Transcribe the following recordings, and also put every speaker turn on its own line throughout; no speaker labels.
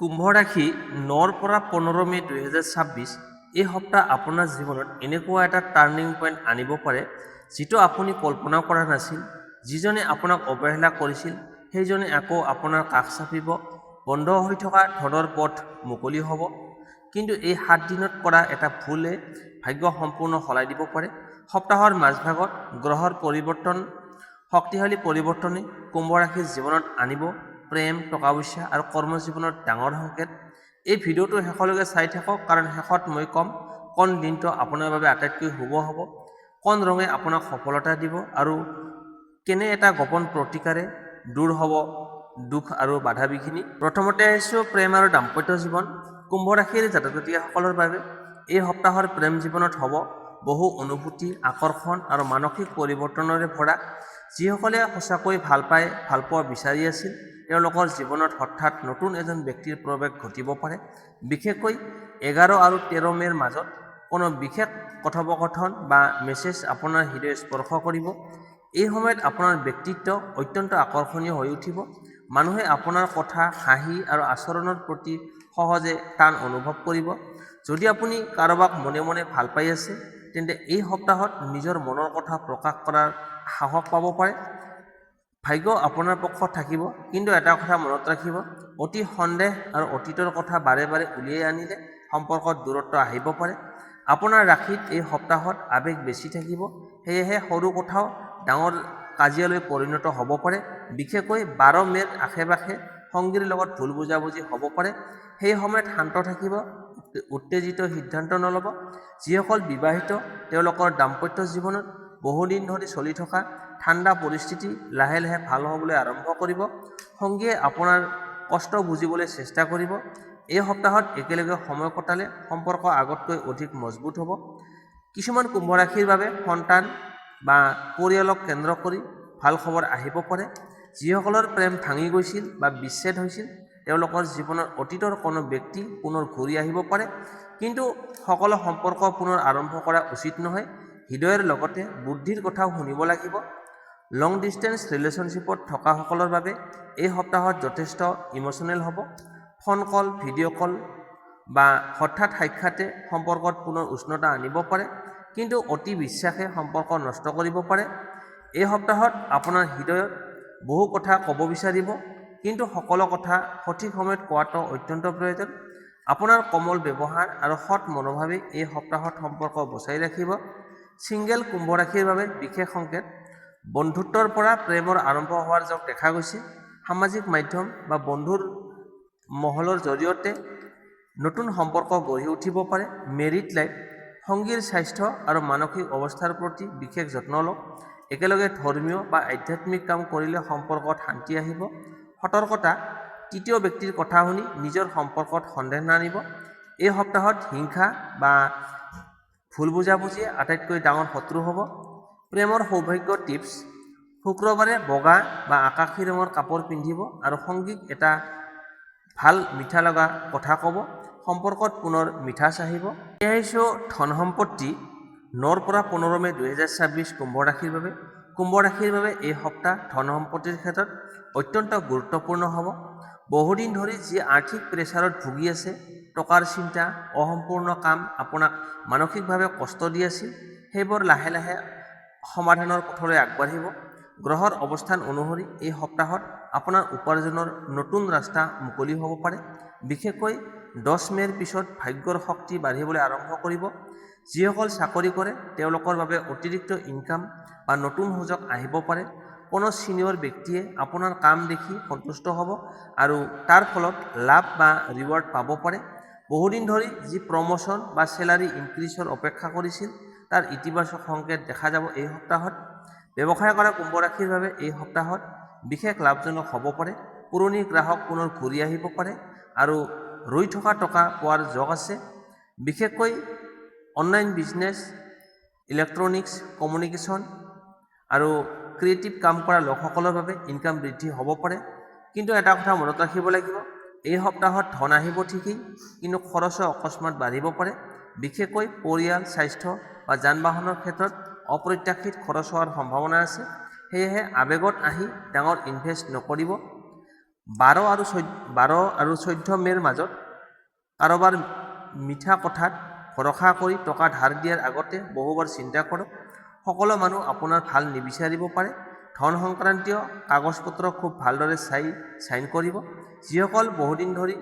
কুম্ভ ৰাশি ৯ৰ পৰা ১৫ মে ২০২৬ এই সপ্তাহ আপোনাৰ জীৱনত এনেকুৱা এটা টাৰ্ণিং পইণ্ট আনিব পাৰে যিটো আপুনি কল্পনাও কৰা নাছিল। যিজনে আপোনাক অৱহেলা কৰিছিল সেইজনে আকৌ আপোনাৰ কাষ চাপিব। বন্ধ হৈ থকা ধনৰ পথ মুকলি হ'ব। কিন্তু এই ৭ দিনত কৰা এটা ভুলে ভাগ্য সম্পূৰ্ণ সলাই দিব পাৰে। সপ্তাহৰ মাজভাগত গ্ৰহৰ পৰিৱৰ্তন শক্তিশালী পৰিৱৰ্তনে কুম্ভ ৰাশিৰ জীৱনত আনিব প্ৰেম, টকা পইচা আৰু কৰ্মজীৱনত ডাঙৰ সংকেত। এই ভিডিঅ'টো শেষলৈকে চাই থাকক, কাৰণ শেষত মই ক'ম কোন দিনটো আপোনাৰ বাবে আটাইতকৈ শুভ হ'ব, কোন ৰঙে আপোনাক সফলতা দিব আৰু কেনে এটা গোপন প্ৰতিকাৰে দূৰ হ'ব দুখ আৰু বাধা বিঘিনি। প্ৰথমতে আহিছোঁ প্ৰেম আৰু দাম্পত্য জীৱন। কুম্ভ ৰাশিৰ জাতক জাতিকাসকলৰ বাবে এই সপ্তাহৰ প্ৰেম জীৱনত হ'ব বহু অনুভূতি, আকৰ্ষণ আৰু মানসিক পৰিৱৰ্তনেৰে ভৰা। যিসকলে সঁচাকৈ ভাল পোৱা বিচাৰি আছিল তেওঁলোকৰ জীৱনত হঠাৎ নতুন এজন ব্যক্তিৰ প্ৰৱেশ ঘটিব পাৰে। বিশেষকৈ ১১ আৰু ১৩ মেৰ মাজত কোনো বিশেষ কথোপকথন বা মেছেজ আপোনাৰ হৃদয় স্পৰ্শ কৰিব। এই সময়ত আপোনাৰ ব্যক্তিত্ব অত্যন্ত আকৰ্ষণীয় হৈ উঠিব। মানুহে আপোনাৰ কথা, হাঁহি আৰু আচৰণৰ প্ৰতি সহজে টান অনুভৱ কৰিব। যদি আপুনি কাৰোবাক মনে মনে ভাল পাই আছে তেন্তে এই সপ্তাহত নিজৰ মনৰ কথা প্ৰকাশ কৰাৰ সাহস পাব পাৰে। ভাগ্য আপোনাৰ পক্ষত থাকিব, কিন্তু এটা কথা মনত ৰাখিব, অতি সন্দেহ আৰু অতীতৰ কথা বাৰে বাৰে উলিয়াই আনিলে সম্পৰ্কত দূৰত্ব আহিব পাৰে। আপোনাৰ ৰাশিত এই সপ্তাহত আৱেগ বেছি থাকিব, সেয়েহে সৰু কথাও ডাঙৰ কাজিয়ালৈ পৰিণত হ'ব পাৰে। বিশেষকৈ ১২ মেৰ আশে-পাশে সংগীৰ লগত ভুল বুজাবুজি হ'ব পাৰে। সেই সময়ত শান্ত থাকিব, উত্তেজিত সিদ্ধান্ত নল'ব। যিসকল বিবাহিত তেওঁলোকৰ দাম্পত্য জীৱনত বহুদিন ধৰি চলি থকা ঠাণ্ডা পৰিস্থিতি লাহে লাহে ভাল হ'বলৈ আৰম্ভ কৰিব। সংগীয়ে আপোনাৰ কষ্ট বুজিবলৈ চেষ্টা কৰিব। এই সপ্তাহত একেলগে সময় কটালে সম্পৰ্ক আগতকৈ অধিক মজবুত হ'ব। কিছুমান কুম্ভ ৰাশিৰ বাবে সন্তান বা পৰিয়ালক কেন্দ্ৰ কৰি ভাল খবৰ আহিব পাৰে। যিসকলৰ প্ৰেম ভাঙি গৈছিল বা বিচ্ছেদ হৈছিল তেওঁলোকৰ জীৱনৰ অতীতৰ কোনো ব্যক্তি পুনৰ ঘূৰি আহিব পাৰে। কিন্তু সকলো সম্পৰ্ক পুনৰ আৰম্ভ কৰা উচিত নহয়। হৃদয়ৰ লগতে বুদ্ধিৰ কথাও শুনিব লাগিব। লং ডিষ্টেন্স ৰিলেশ্যনশ্বিপত থকাসকলৰ বাবে এই সপ্তাহত যথেষ্ট ইম'চনেল হ'ব। ফোন কল, ভিডিঅ' কল বা হঠাৎ সাক্ষাতে সম্পৰ্কত পুনৰ উষ্ণতা আনিব পাৰে, কিন্তু অতি বিশ্বাসে সম্পৰ্ক নষ্ট কৰিব পাৰে। এই সপ্তাহত আপোনাৰ হৃদয়ত বহু কথা ক'ব বিচাৰিব, কিন্তু সকলো কথা সঠিক সময়ত কোৱাটো অত্যন্ত প্ৰয়োজন। আপোনাৰ কোমল ব্যৱহাৰ আৰু সৎ মনোভাৱে এই সপ্তাহত সম্পৰ্ক বচাই ৰাখিব। ছিংগেল কুম্ভ ৰাশিৰ বাবে বিশেষ সংকেত, বন্ধুত্বৰ পৰা প্ৰেমৰ আৰম্ভ হোৱাৰ যোগ দেখা গৈছে। সামাজিক মাধ্যম বা বন্ধুৰ মহলৰ জৰিয়তে নতুন সম্পৰ্ক গঢ়ি উঠিব পাৰে। মেৰিড লাইফ, সংগীৰ স্বাস্থ্য আৰু মানসিক অৱস্থাৰ প্ৰতি বিশেষ যত্ন লওক। একেলগে ধৰ্মীয় বা আধ্যাত্মিক কাম কৰিলে সম্পৰ্কত শান্তি আহিব। সতৰ্কতা, তৃতীয় ব্যক্তিৰ কথা শুনি নিজৰ সম্পৰ্কত সন্দেহ নানিব। এই সপ্তাহত হিংসা বা ভুল বুজাবুজিয়ে আটাইতকৈ ডাঙৰ শত্ৰু হ'ব। প্ৰেমৰ সৌভাগ্য টিপছ, শুক্ৰবাৰে বগা বা আকাশী ৰঙৰ কাপোৰ পিন্ধিব আৰু সংগীক এটা ভাল মিঠা লগা কথা ক'ব। সম্পৰ্কত পুনৰ মিঠাচ আহিব। এয়া আহিছোঁ ধন সম্পত্তি ৯ৰ পৰা ১৫ মে ২০২৬ কুম্ভ ৰাশিৰ বাবে। কুম্ভ ৰাশিৰ বাবে এই সপ্তাহ ধন সম্পত্তিৰ ক্ষেত্ৰত অত্যন্ত গুৰুত্বপূৰ্ণ হ'ব। বহুদিন ধৰি যি আৰ্থিক প্ৰেছাৰত ভুগি আছে, টকাৰ চিন্তা, অসম্পূৰ্ণ কাম আপোনাক মানসিকভাৱে কষ্ট দি আছিল, সেইবোৰ লাহে লাহে সমাধানৰ পথলৈ আগবাঢ়িব। গ্ৰহৰ অৱস্থান অনুসৰি এই সপ্তাহত আপোনাৰ উপাৰ্জনৰ নতুন ৰাস্তা মুকলি হ'ব পাৰে। বিশেষকৈ ১০ মেৰ পিছত ভাগ্যৰ শক্তি বাঢ়িবলৈ আৰম্ভ কৰিব। যিসকল চাকৰি কৰে তেওঁলোকৰ বাবে অতিৰিক্ত ইনকাম বা নতুন সুযোগ আহিব পাৰে। কোনো ছিনিয়ৰ ব্যক্তিয়ে আপোনাৰ কাম দেখি সন্তুষ্ট হ'ব আৰু তাৰ ফলত লাভ বা ৰিৱাৰ্ড পাব পাৰে। বহুদিন ধৰি যি প্ৰমোশ্যন বা চেলাৰী ইনক্ৰিজৰ অপেক্ষা কৰিছিল তাৰ ইতিবাচক সংকেত দেখা যাব এই সপ্তাহত। ব্যৱসায় কৰা কুম্ভ ৰাশিৰ বাবে এই সপ্তাহত বিশেষ লাভজনক হ'ব পাৰে। পুৰণি গ্ৰাহক পুনৰ ঘূৰি আহিব পাৰে আৰু ৰৈ থকা টকা পোৱাৰ যোগ আছে। বিশেষকৈ অনলাইন বিজনেছ, ইলেক্ট্ৰনিক্স, কমিউনিকেশ্যন আৰু ক্ৰিয়েটিভ কাম কৰা লোকসকলৰ বাবে ইনকাম বৃদ্ধি হ'ব পাৰে। কিন্তু এটা কথা মনত ৰাখিব লাগিব, এই সপ্তাহত ধন আহিব ঠিকেই, কিন্তু খৰচো অকস্মাত বাঢ়িব পাৰে। বিশেষকৈ পৰিয়াল, স্বাস্থ্য বা যান বাহনৰ ক্ষেত্ৰত অপ্ৰত্যাশিত খৰচ হোৱাৰ সম্ভাৱনা আছে। সেয়েহে আৱেগত আহি ডাঙৰ ইনভেষ্ট নকৰিব। 12 আৰু 14 মে'ৰ মাজত কাৰোবাৰ মিঠা কথাত ভৰসা কৰি টকা ধাৰ দিয়াৰ আগতে বহুবাৰ চিন্তা কৰক। সকলো মানুহ আপোনাৰ ভাল নিবিচাৰিব পাৰে। ধন সংক্ৰান্তীয় কাগজ পত্ৰ খুব ভালদৰে চাইন কৰিব। যিসকল বহুদিন ধৰি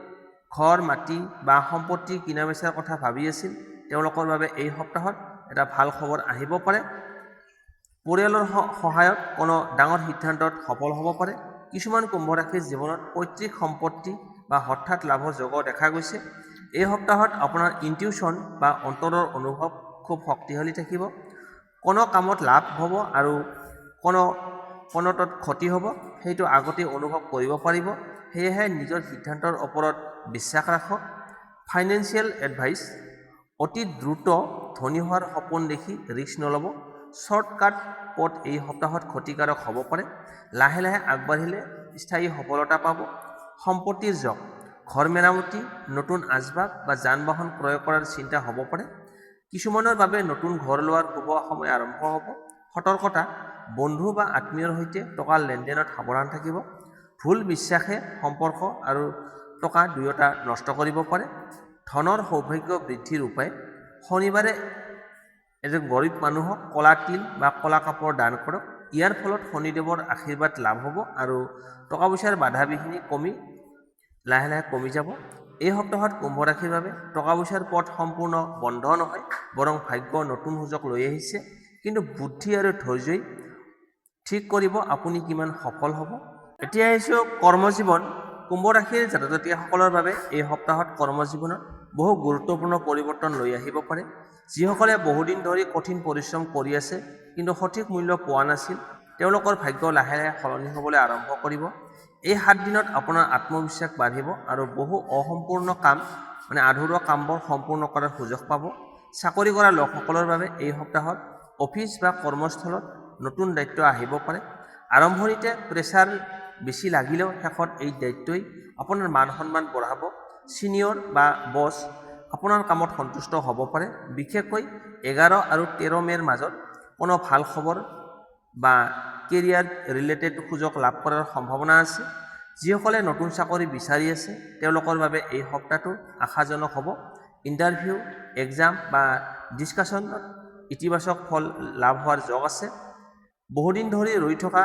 ঘৰ, মাটি বা সম্পত্তি কিনা বেচাৰ কথা ভাবি আছিল, তেওঁলোকৰ বাবে এই সপ্তাহত এটা ভাল খবৰ আহিব পাৰে। পৰিয়ালৰ সহায়ত কোনো ডাঙৰ সিদ্ধান্তত সফল হ'ব পাৰে। কিছুমান কুম্ভ ৰাশিৰ জীৱনত পৈতৃক সম্পত্তি বা হঠাৎ লাভৰ যোগও দেখা গৈছে। এই সপ্তাহত আপোনাৰ ইনটিউশ্যন বা অন্তৰৰ অনুভৱ খুব শক্তিশালী থাকিব। কোনো কামত লাভ হ'ব আৰু কোনোটোত ক্ষতি হ'ব, সেইটো আগতে অনুভৱ কৰিব পাৰিব। সেয়েহে নিজৰ সিদ্ধান্তৰ ওপৰত বিশ্বাস ৰাখক। ফাইনেন্সিয়েল এডভাইচ: অতি দ্ৰুত ধনী হোৱাৰ সপোন দেখি ৰিস্ক নল'ব। শ্বৰ্টকাট পথ এই সপ্তাহত ক্ষতিকাৰক হ'ব পাৰে। লাহে লাহে আগবাঢ়িলে স্থায়ী সফলতা পাব। সম্পত্তিৰ যোগ: ঘৰ মেৰামতি, নতুন আচবাব বা যান-বাহন ক্ৰয় কৰাৰ চিন্তা হ'ব পাৰে। কিছুমানৰ বাবে নতুন ঘৰ লোৱাৰ শুভ সময় আৰম্ভ হ'ব। সতৰ্কতা: বন্ধু বা আত্মীয়ৰ সৈতে টকাৰ লেনদেনত সাৱধান থাকিব। ভুল বিশ্বাসে সম্পৰ্ক আৰু টকা দুয়োটা নষ্ট কৰিব পাৰে। ধনৰ সৌভাগ্য বৃদ্ধিৰ উপায়: শনিবাৰে এজন গৰীব মানুহক ক'লা তিল বা ক'লা কাপোৰ দান কৰক। ইয়াৰ ফলত শনিদেৱৰ আশীৰ্বাদ লাভ হ'ব আৰু টকা পইচাৰ বাধা বিঘিনি লাহে লাহে কমি যাব। এই সপ্তাহত কুম্ভ ৰাশিৰ বাবে টকা পইচাৰ পথ সম্পূৰ্ণ বন্ধ নহয়, বৰং ভাগ্য নতুন সুযোগ লৈ আহিছে। কিন্তু বুদ্ধি আৰু ধৈৰ্যই ঠিক কৰিব আপুনি কিমান সফল হ'ব। এতিয়া আহিছোঁ কৰ্মজীৱন। কুম্ভ ৰাশিৰ জাতক জাতিকাসকলৰ বাবে এই সপ্তাহত কৰ্মজীৱনত বহু গুৰুত্বপূৰ্ণ পৰিৱৰ্তন লৈ আহিব পাৰে। যিসকলে বহুদিন ধৰি কঠিন পৰিশ্ৰম কৰি আছে কিন্তু সঠিক মূল্য পোৱা নাছিল, তেওঁলোকৰ ভাগ্য লাহে লাহে সলনি হ'বলৈ আৰম্ভ কৰিব। এই 7 দিনত আপোনাৰ আত্মবিশ্বাস বাঢ়িব আৰু বহু অসম্পূৰ্ণ আধৰুৱা কামবোৰ সম্পূৰ্ণ কৰাৰ সুযোগ পাব। চাকৰি কৰা লোকসকলৰ বাবে এই সপ্তাহত অফিচ বা কৰ্মস্থলত নতুন দায়িত্ব আহিব পাৰে। আৰম্ভণিতে প্ৰেছাৰ বেছি লাগিলেও শেষত এই দায়িত্বই আপোনাৰ মান সন্মান বঢ়াব। ছিনিয়ৰ বা বছ আপোনাৰ কামত সন্তুষ্ট হ'ব পাৰে। বিশেষকৈ 11 আৰু 13 মে'ৰ মাজত কোনো ভাল খবৰ বা কেৰিয়াৰ ৰিলেটেড সুযোগ লাভ কৰাৰ সম্ভাৱনা আছে। যিসকলে নতুন চাকৰি বিচাৰি আছে, তেওঁলোকৰ বাবে এই সপ্তাহটো আশাজনক হ'ব। ইণ্টাৰভিউ, এক্সাম বা ডিছকাশ্যনত ইতিবাচক ফল লাভ হোৱাৰ যোগ আছে। বহুদিন ধৰি ৰৈ থকা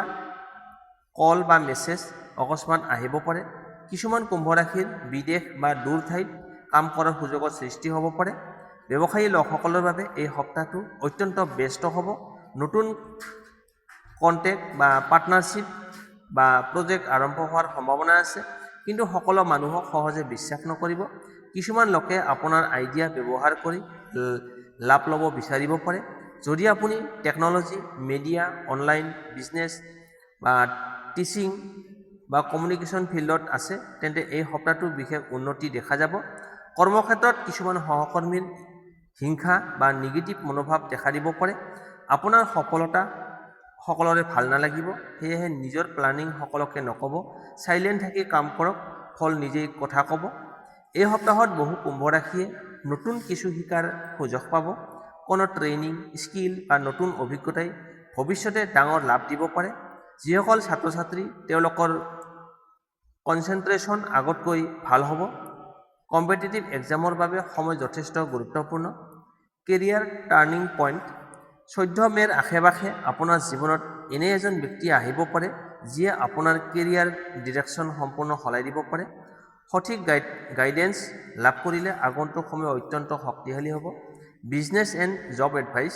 কল বা মেছেজ অকস্মাত আহিব পাৰে। কিছুমান কুম্ভ ৰাশিৰ বিদেশ বা দূৰ ঠাইত কাম কৰাৰ সুযোগৰ সৃষ্টি হ'ব পাৰে। ব্যৱসায়ী লোকসকলৰ বাবে এই সপ্তাহটো অত্যন্ত ব্যস্ত হ'ব। নতুন কণ্টেক্ট বা পাৰ্টনাৰশ্বিপ বা প্ৰজেক্ট আৰম্ভ হোৱাৰ সম্ভাৱনা আছে, কিন্তু সকলো মানুহক সহজে বিশ্বাস নকৰিব। কিছুমান লোকে আপোনাৰ আইডিয়া ব্যৱহাৰ কৰি লাভ ল'ব বিচাৰিব পাৰে। যদি আপুনি টেকন'লজি, মিডিয়া, অনলাইন বিজনেছ বা টিচিং বা কমিউনিকেশ্যন ফিল্ডত আছে, তেন্তে এই সপ্তাহটো বিশেষ উন্নতি দেখা যাব। কৰ্মক্ষেত্ৰত কিছুমান সহকৰ্মীৰ হিংসা বা নিগেটিভ মনোভাৱ দেখা দিব পাৰে। আপোনাৰ সফলতা সকলোৰে ভাল নালাগিব, সেয়েহে নিজৰ প্লানিং সকলোকে নক'ব। চাইলেণ্ট থাকি কাম কৰক, ফল নিজেই কথা ক'ব। এই সপ্তাহত বহু কুম্ভ ৰাশিয়ে নতুন কিছু শিকাৰ সুযোগ পাব। কোনো ট্ৰেইনিং, স্কিল বা নতুন অভিজ্ঞতাই ভৱিষ্যতে ডাঙৰ লাভ দিব পাৰে। যিসকল ছাত্ৰ ছাত্ৰী, তেওঁলোকৰ কনচেনট্ৰেশ্যন আগতকৈ ভাল হ'ব। কম্পিটিটিভ এক্সামৰ বাবে সময় যথেষ্ট গুৰুত্বপূৰ্ণ। কেৰিয়াৰ টাৰ্ণিং পইণ্ট: 14 মে'ৰ আশে-পাশে আপোনাৰ জীৱনত এনে এজন ব্যক্তি আহিব পাৰে যিয়ে আপোনাৰ কেৰিয়াৰ ডিৰেকশ্যন সম্পূৰ্ণ সলাই দিব পাৰে। সঠিক গাইডেন্স লাভ কৰিলে আগন্তুক সময় অত্যন্ত শক্তিশালী হ'ব। বিজনেছ এণ্ড জব এডভাইচ: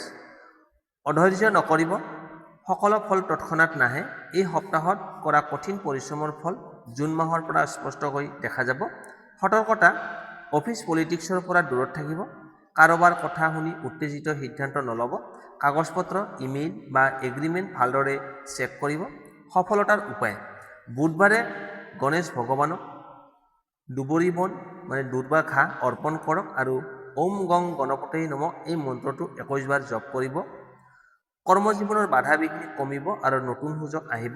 অধৈৰ্য নকৰিব, সকলো ফল তৎক্ষণাত নাহে। এই সপ্তাহত কৰা কঠিন পৰিশ্ৰমৰ ফল জুন মাহৰ পৰা স্পষ্টকৈ দেখা যাব। সতৰ্কতা: অফিচ পলিটিক্সৰ পৰা দূৰত থাকিব। কাৰোবাৰ কথা শুনি উত্তেজিত সিদ্ধান্ত নল'ব। কাগজ-পত্ৰ, ইমেইল বা এগ্ৰিমেণ্ট ভালদৰে চেক কৰিব। সফলতাৰ উপায়: বুধবাৰে গণেশ ভগৱানক দুবৰি বন দুৰ্বা ঘাঁহ অৰ্পণ কৰক আৰু ওম গং গণপতয়ে নমঃ এই মন্ত্ৰটো 21 বাৰ জপ কৰিব। কৰ্মজীৱনৰ বাধা বিঘিনি কমিব আৰু নতুন সুযোগ আহিব।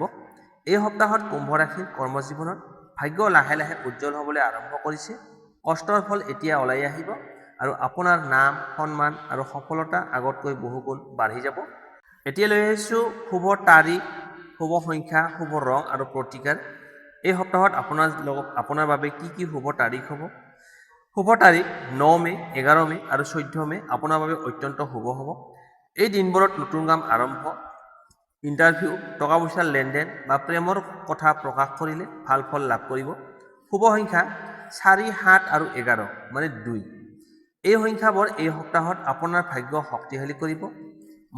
এই সপ্তাহত কুম্ভ ৰাশিৰ কৰ্মজীৱনত ভাগ্য লাহে লাহে উজ্জ্বল হ'বলৈ আৰম্ভ কৰিছে। কষ্টৰ ফল এতিয়া ওলাই আহিব আৰু আপোনাৰ নাম, সন্মান আৰু সফলতা আগতকৈ বহুগুণ বাঢ়ি যাব। এতিয়া লৈ আহিছোঁ শুভ তাৰিখ, শুভ সংখ্যা, শুভ ৰং আৰু প্ৰতিকাৰ। এই সপ্তাহত আপোনাৰ বাবে কি কি শুভ তাৰিখ হ'ব? শুভ তাৰিখ 9 মে, 11 মে আৰু 14 মে আপোনাৰ বাবে অত্যন্ত শুভ হ'ব। এই দিনবোৰত নতুন কাম আৰম্ভ, ইণ্টাৰভিউ, টকা পইচাৰ লেনদেন বা প্ৰেমৰ কথা প্ৰকাশ কৰিলে ভাল ফল লাভ কৰিব। শুভ সংখ্যা 4, 7 আৰু 11 মানে 2। এই সংখ্যাবোৰ এই সপ্তাহত আপোনাৰ ভাগ্য শক্তিশালী কৰিব।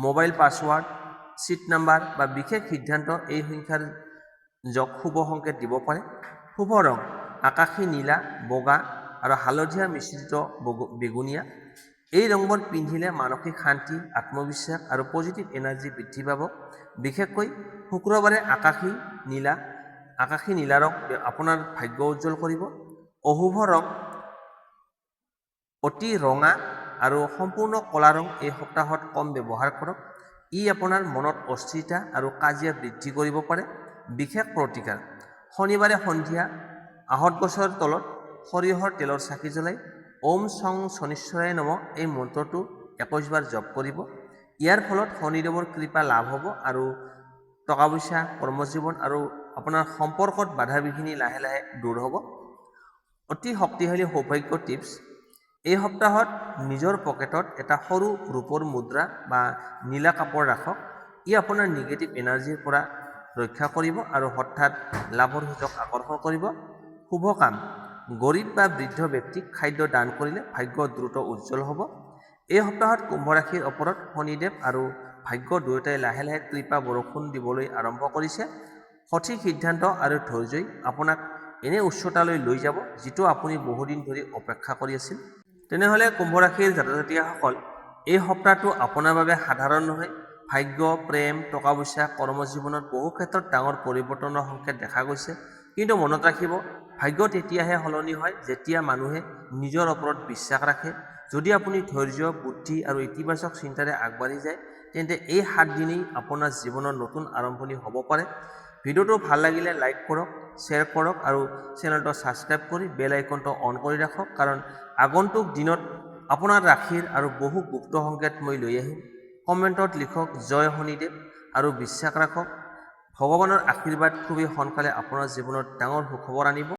মোবাইল পাছৱাৰ্ড, চিট নাম্বাৰ বা বিশেষ সিদ্ধান্ত এই সংখ্যাৰ শুভ সংকেত দিব পাৰে। শুভ ৰং আকাশী নীলা, বগা আৰু হালধীয়া মিশ্ৰিত বেগুনীয়া। এই ৰংবোৰ পিন্ধিলে মানসিক শান্তি, আত্মবিশ্বাস আৰু পজিটিভ এনাৰ্জি বৃদ্ধি পাব। বিশেষকৈ শুক্ৰবাৰে আকাশী নীলা ৰং আপোনাৰ ভাগ্য উজ্জ্বল কৰিব। অশুভ ৰং অতি ৰঙা আৰু সম্পূৰ্ণ ক'লা ৰং এই সপ্তাহত কম ব্যৱহাৰ কৰক। ই আপোনাৰ মনত অস্থিৰতা আৰু কাজিয়া বৃদ্ধি কৰিব পাৰে। বিশেষ প্ৰতিকাৰ শনিবাৰে সন্ধিয়া আহঁত গছৰ তলত সৰিয়হৰ তেলৰ চাকি জ্বলাই ওম সং শনিশ্বৰায় নমঃ এই মন্ত্ৰটো 21 বাৰ জপ কৰিব। ইয়াৰ ফলত শনিদেৱৰ কৃপা লাভ হ'ব আৰু টকা পইচা, কৰ্মজীৱন আৰু আপোনাৰ সম্পৰ্কত বাধা বিঘিনি লাহে লাহে দূৰ হ'ব। অতি শক্তিশালী সৌভাগ্য টিপছ, এই সপ্তাহত নিজৰ পকেটত এটা সৰু ৰূপৰ মুদ্ৰা বা নীলা কাপোৰ ৰাখক। ই আপোনাৰ নিগেটিভ এনাৰ্জিৰ পৰা ৰক্ষা কৰিব আৰু হঠাৎ লাভৰ সুযোগ আকৰ্ষণ কৰিব। শুভ কাম, গৰীব বা বৃদ্ধ ব্যক্তিক খাদ্য দান কৰিলে ভাগ্য দ্ৰুত উজ্জ্বল হ'ব। এই সপ্তাহত কুম্ভ ৰাশিৰ ওপৰত শনিদেৱ আৰু ভাগ্য দুয়োটাই লাহে লাহে কৃপা বৰষুণ দিবলৈ আৰম্ভ কৰিছে। সঠিক সিদ্ধান্ত আৰু ধৈৰ্যই আপোনাক এনে উচ্চতালৈ লৈ যাব যিটো আপুনি বহুদিন ধৰি অপেক্ষা কৰি আছিল। তেনেহ'লে কুম্ভ ৰাশিৰ জাতক জাতিকাসকল, এই সপ্তাহটো আপোনাৰ বাবে সাধাৰণ নহয়। ভাগ্য, প্ৰেম, টকা পইচা, কৰ্মজীৱনত বহু ক্ষেত্ৰত ডাঙৰ পৰিৱৰ্তনৰ সংকেত দেখা গৈছে। কিন্তু মনত ৰাখিব, ভাগ্য তেতিয়াহে সলনি হয় যেতিয়া মানুহে নিজৰ ওপৰত বিশ্বাস ৰাখে। যদি আপুনি ধৈৰ্য, বুদ্ধি আৰু ইতিবাচক চিন্তাৰে আগবাঢ়ি যায়, তেন্তে এই 7 দিনেই আপোনাৰ জীৱনৰ নতুন আৰম্ভণি হ'ব পাৰে। ভিডিঅ'টো ভাল লাগিলে লাইক কৰক, শ্বেয়াৰ কৰক আৰু চেনেলটো ছাবস্ক্ৰাইব কৰি বেল আইকনটো অন কৰি ৰাখক, কাৰণ আগন্তুক দিনত আপোনাৰ ৰাশিৰ আৰু বহু গুপ্ত সংকেত মই লৈ আহিম। কমেণ্টত লিখক জয় শনিদেৱ আৰু বিশ্বাস ৰাখক ভগৱানৰ আশীৰ্বাদ খুবেই সোনকালে আপোনাৰ জীৱনত ডাঙৰ সুখবৰ আনিব।